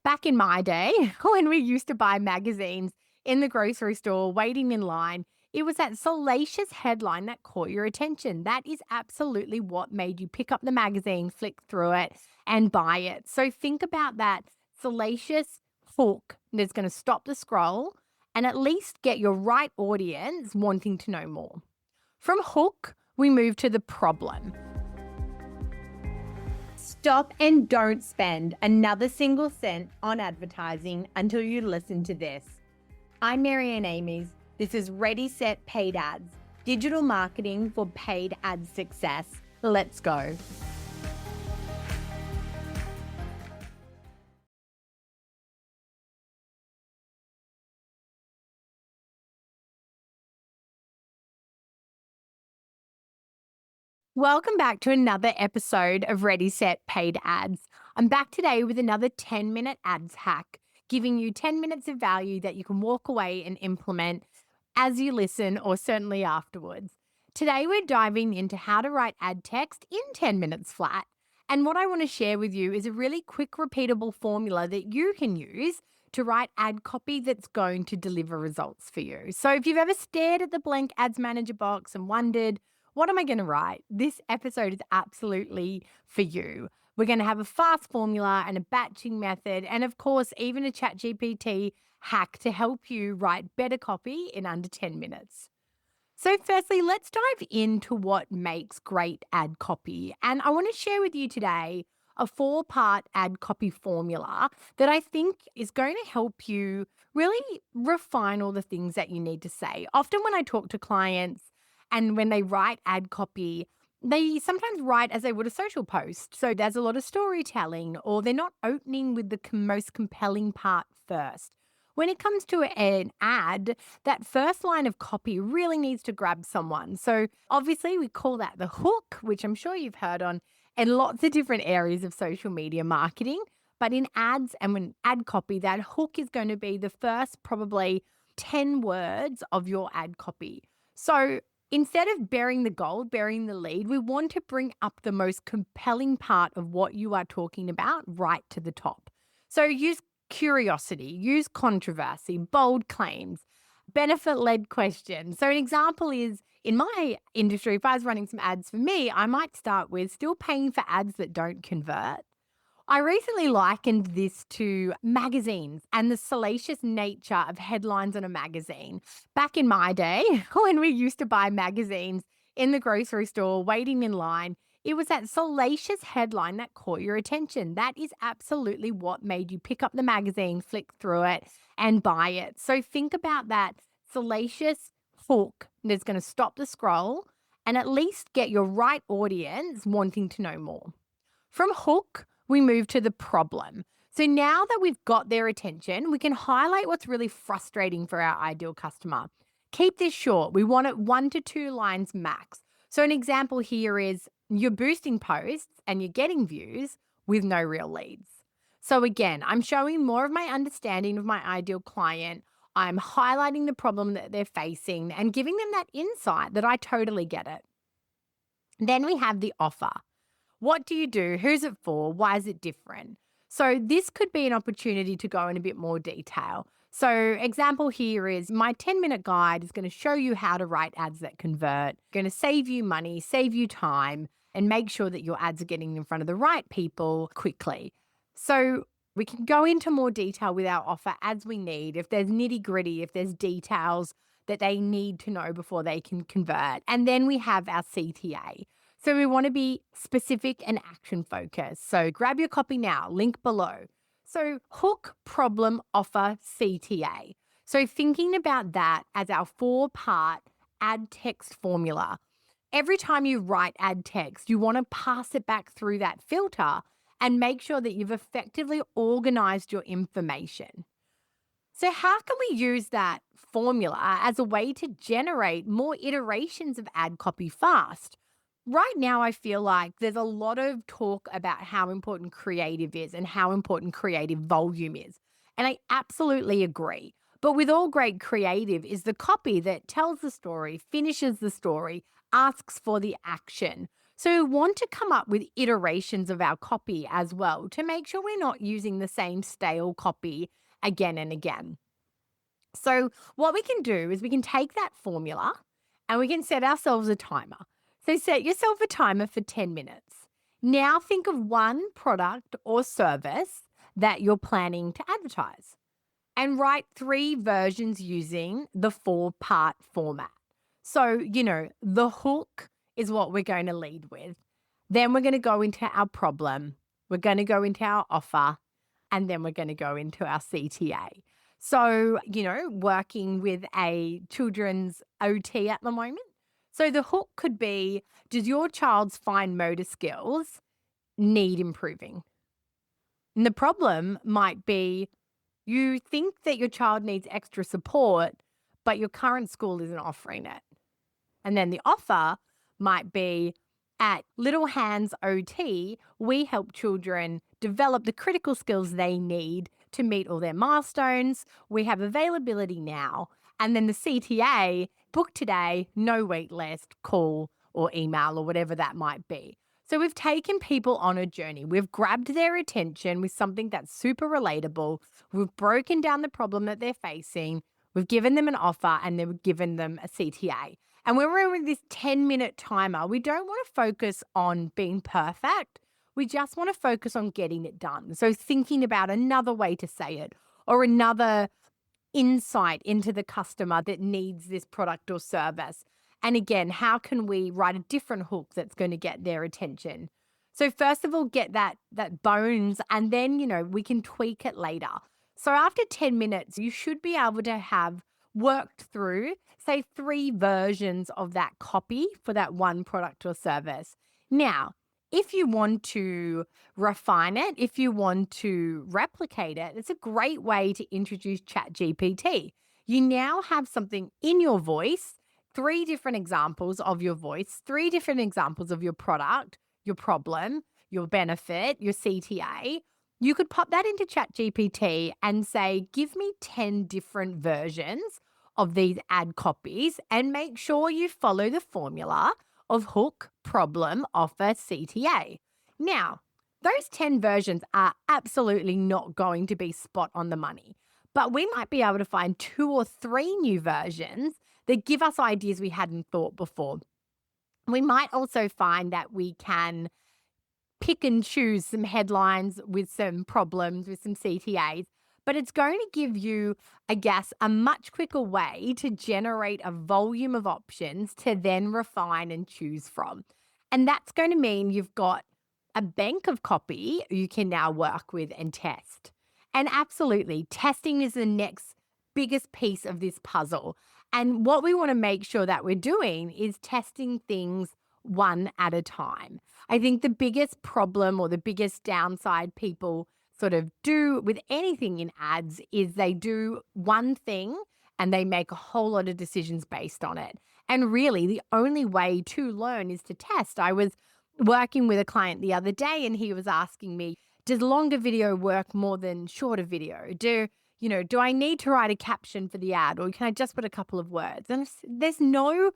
Back in my day, when we used to buy magazines in the grocery store, waiting in line, it was that salacious headline that caught your attention. That is absolutely what made you pick up the magazine, flick through it, and buy it. So think about that salacious hook that's going to stop the scroll and at least get your right audience wanting to know more. From hook, we move to the problem. Stop and don't spend another single cent on advertising until you listen to this. I'm Marianne Amies. This is Ready, Set, Paid Ads, digital marketing for paid ad success. Let's go. Welcome back to another episode of Ready, Set, Paid Ads. I'm back today with another 10-minute ads hack, giving you 10 minutes of value that you can walk away and implement as you listen or certainly afterwards. Today, we're diving into how to write ad text in 10 minutes flat. And what I want to share with you is a really quick, repeatable formula that you can use to write ad copy that's going to deliver results for you. So if you've ever stared at the blank ads manager box and wondered, what am I going to write? This episode is absolutely for you. We're going to have a fast formula and a batching method, and of course, even a ChatGPT hack to help you write better copy in under 10 minutes. So, firstly, let's dive into what makes great ad copy. And I want to share with you today a 4-part ad copy formula that I think is going to help you really refine all the things that you need to say. Often, when I talk to clients, and when they write ad copy, they sometimes write as they would a social post. So there's a lot of storytelling, or they're not opening with the most compelling part first. When it comes to an ad, that first line of copy really needs to grab someone. So obviously, we call that the hook, which I'm sure you've heard on in lots of different areas of social media marketing. But in ads and when ad copy, that hook is going to be the first probably 10 words of your ad copy. So instead of burying the gold, burying the lead, we want to bring up the most compelling part of what you are talking about right to the top. So use curiosity, use controversy, bold claims, benefit led questions. So an example is in my industry, if I was running some ads for me, I might start with still paying for ads that don't convert. I recently likened this to magazines and the salacious nature of headlines in a magazine. Back in my day, when we used to buy magazines in the grocery store, waiting in line, it was that salacious headline that caught your attention. That is absolutely what made you pick up the magazine, flick through it, and buy it. So think about that salacious hook that's going to stop the scroll and at least get your right audience wanting to know more. From hook, we move to the problem. So now that we've got their attention, we can highlight what's really frustrating for our ideal customer. Keep this short. We want it 1 to 2 lines max. So an example here is you're boosting posts and you're getting views with no real leads. So again, I'm showing more of my understanding of my ideal client. I'm highlighting the problem that they're facing and giving them that insight that I totally get it. Then we have the offer. What do you do? Who's it for? Why is it different? So this could be an opportunity to go in a bit more detail. So example here is my 10-minute guide is going to show you how to write ads that convert, going to save you money, save you time, and make sure that your ads are getting in front of the right people quickly. So we can go into more detail with our offer as we need. If there's nitty gritty, if there's details that they need to know before they can convert. And then we have our CTA. So we want to be specific and action focused. So grab your copy now, link below. So hook, problem, offer, CTA. So thinking about that as our 4-part ad text formula. Every time you write ad text, you want to pass it back through that filter and make sure that you've effectively organized your information. So how can we use that formula as a way to generate more iterations of ad copy fast? Right now, I feel like there's a lot of talk about how important creative is and how important creative volume is. And I absolutely agree. But with all great creative is the copy that tells the story, finishes the story, asks for the action. So we want to come up with iterations of our copy as well to make sure we're not using the same stale copy again and again. So, what we can do is we can take that formula and we can set ourselves a timer. So, set yourself a timer for 10 minutes. Now, think of one product or service that you're planning to advertise and write three versions using the 4-part format. So, the hook is what we're going to lead with. Then we're going to go into our problem. We're going to go into our offer and then we're going to go into our CTA. So, working with a children's OT at the moment. So the hook could be, does your child's fine motor skills need improving? And the problem might be you think that your child needs extra support, but your current school isn't offering it. And then the offer might be at Little Hands OT, we help children develop the critical skills they need to meet all their milestones. We have availability now. And then the CTA, book today, no wait list, call or email or whatever that might be. So we've taken people on a journey. We've grabbed their attention with something that's super relatable. We've broken down the problem that they're facing. We've given them an offer and then we've given them a CTA. And when we're with this 10-minute timer, we don't want to focus on being perfect. We just want to focus on getting it done. So thinking about another way to say it or another insight into the customer that needs this product or service. And again, how can we write a different hook that's going to get their attention? So first of all, get that bones and then, we can tweak it later. So after 10 minutes, you should be able to have worked through, say, 3 versions of that copy for that one product or service. Now, if you want to refine it, if you want to replicate it, it's a great way to introduce ChatGPT. You now have something in your voice, 3 different examples of your voice, 3 different examples of your product, your problem, your benefit, your CTA. You could pop that into ChatGPT and say, give me 10 different versions of these ad copies and make sure you follow the formula of hook, problem, offer, CTA. Now, those 10 versions are absolutely not going to be spot on the money, but we might be able to find 2 or 3 new versions that give us ideas we hadn't thought before. We might also find that we can pick and choose some headlines with some problems, with some CTAs, but it's going to give you, I guess, a much quicker way to generate a volume of options to then refine and choose from. And that's going to mean you've got a bank of copy you can now work with and test. And absolutely, testing is the next biggest piece of this puzzle. And what we want to make sure that we're doing is testing things one at a time. I think the biggest problem or the biggest downside people sort of do with anything in ads is they do one thing and they make a whole lot of decisions based on it. And really, the only way to learn is to test. I was working with a client the other day and he was asking me, does longer video work more than shorter video? Do I need to write a caption for the ad or can I just put a couple of words? And there's no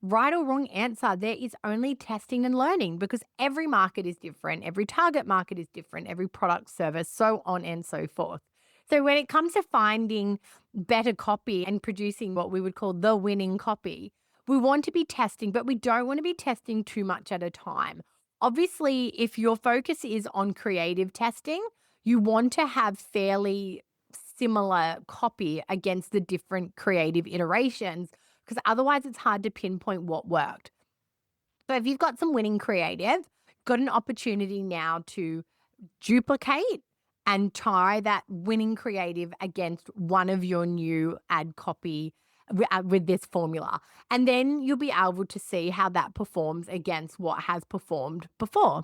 right or wrong answer. There is only testing and learning because every market is different. Every target market is different, every product, service, so on and so forth. So when it comes to finding better copy and producing what we would call the winning copy, we want to be testing, but we don't want to be testing too much at a time. Obviously, if your focus is on creative testing, you want to have fairly similar copy against the different creative iterations because otherwise it's hard to pinpoint what worked. So if you've got some winning creative, you've got an opportunity now to duplicate and try that winning creative against one of your new ad copy with this formula. And then you'll be able to see how that performs against what has performed before.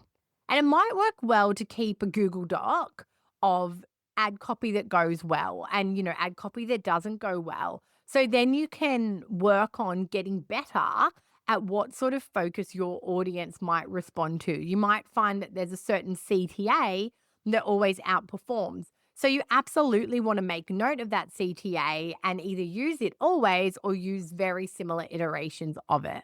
And it might work well to keep a Google Doc of ad copy that goes well and, ad copy that doesn't go well. So then you can work on getting better at what sort of focus your audience might respond to. You might find that there's a certain CTA that always outperforms. So you absolutely want to make note of that CTA and either use it always or use very similar iterations of it.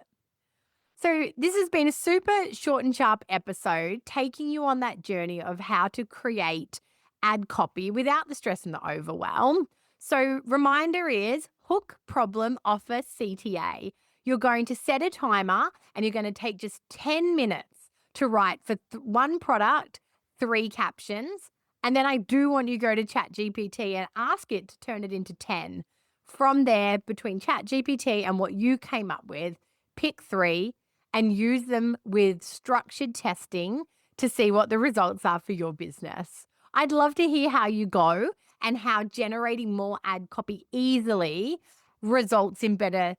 So, this has been a super short and sharp episode taking you on that journey of how to create ad copy without the stress and the overwhelm. So, reminder is hook, problem, offer, CTA. You're going to set a timer and you're going to take just 10 minutes to write for one product, 3 captions. And then I do want you to go to ChatGPT and ask it to turn it into 10. From there, between ChatGPT and what you came up with, pick 3 and use them with structured testing to see what the results are for your business. I'd love to hear how you go and how generating more ad copy easily results in better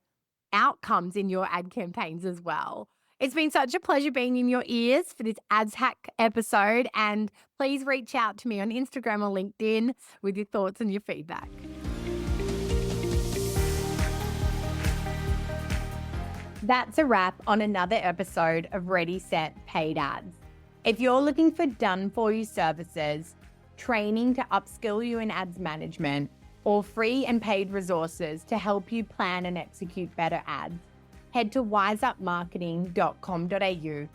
outcomes in your ad campaigns as well. It's been such a pleasure being in your ears for this Ads Hack episode. And please reach out to me on Instagram or LinkedIn with your thoughts and your feedback. That's a wrap on another episode of Ready, Set, Paid Ads. If you're looking for done-for-you services, training to upskill you in ads management, or free and paid resources to help you plan and execute better ads, head to wiseupmarketing.com.au.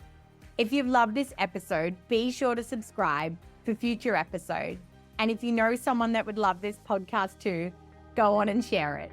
If you've loved this episode, be sure to subscribe for future episodes. And if you know someone that would love this podcast too, go on and share it.